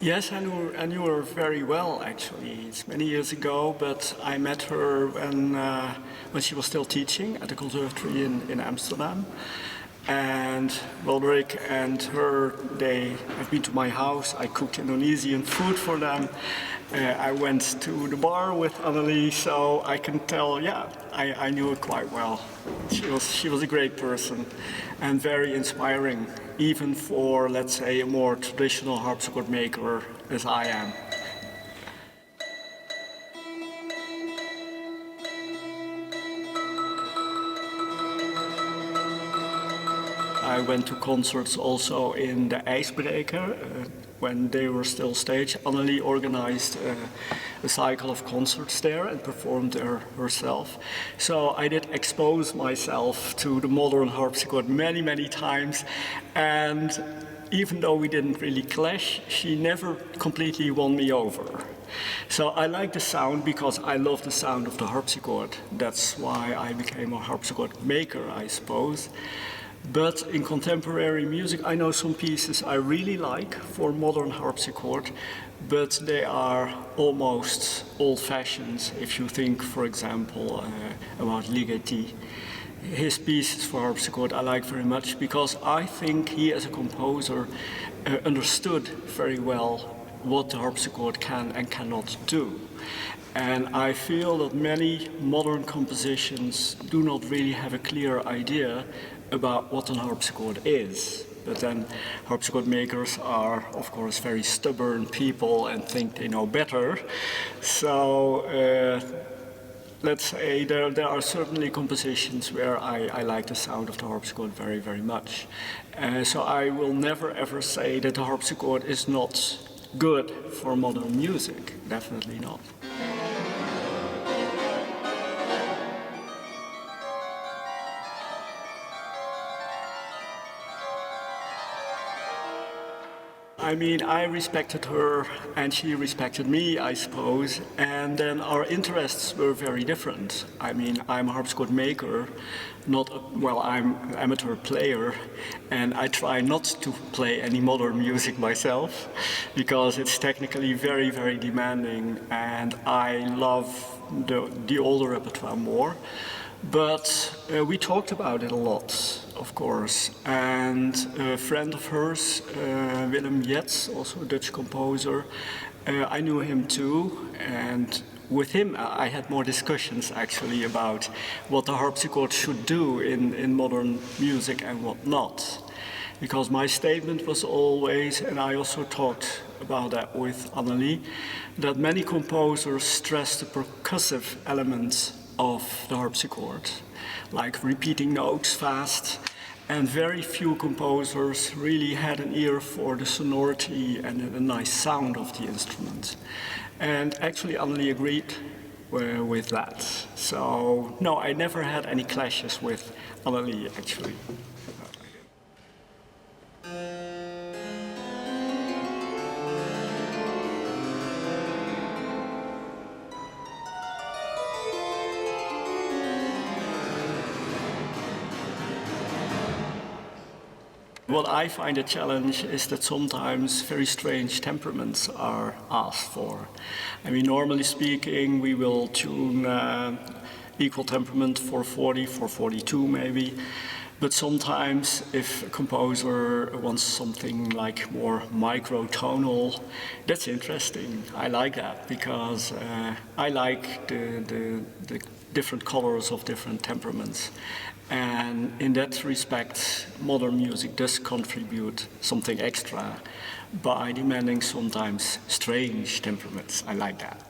Yes, I knew her very well, actually. It's many years ago, but I met her when she was still teaching at the conservatory in Amsterdam. And Roderick and her, they have been to my house. I cooked Indonesian food for them. I went to the bar with Annelie, so I can tell, yeah, I knew her quite well. She was a great person and very inspiring, even for, let's say, a more traditional harpsichord maker as I am. I went to concerts also in the Ijsbreker when they were still stage. Annelie organized a cycle of concerts there and performed there herself. So I did expose myself to the modern harpsichord many, many times. And even though we didn't really clash, she never completely won me over. So I like the sound because I love the sound of the harpsichord. That's why I became a harpsichord maker, I suppose. But in contemporary music, I know some pieces I really like for modern harpsichord, but they are almost old-fashioned. If you think, for example, about Ligeti, his pieces for harpsichord I like very much because I think he, as a composer, understood very well what the harpsichord can and cannot do. And I feel that many modern compositions do not really have a clear idea about what an harpsichord is. But then harpsichord makers are, of course, very stubborn people and think they know better. So let's say there are certainly compositions where I like the sound of the harpsichord very, very much. So I will never ever say that the harpsichord is not good for modern music. Definitely not. I mean, I respected her and she respected me, I suppose, and then our interests were very different. I mean, I'm a harpsichord maker, I'm an amateur player, and I try not to play any modern music myself because it's technically very, very demanding, and I love the older repertoire more. But we talked about it a lot, of course, and a friend of hers, Willem Jets, also a Dutch composer, I knew him too, and with him I had more discussions actually about what the harpsichord should do in modern music and what not. Because my statement was always, and I also talked about that with Annelie, that many composers stress the percussive elements of the harpsichord, like repeating notes fast, and very few composers really had an ear for the sonority and a nice sound of the instrument. And actually Annelie agreed with that. So no, I never had any clashes with Annelie actually. What I find a challenge is that sometimes very strange temperaments are asked for. I mean, normally speaking, we will tune equal temperament for 40, for 42 maybe. But sometimes if a composer wants something like more microtonal, that's interesting. I like that because I like the different colors of different temperaments. And in that respect, modern music does contribute something extra by demanding sometimes strange temperaments. I like that.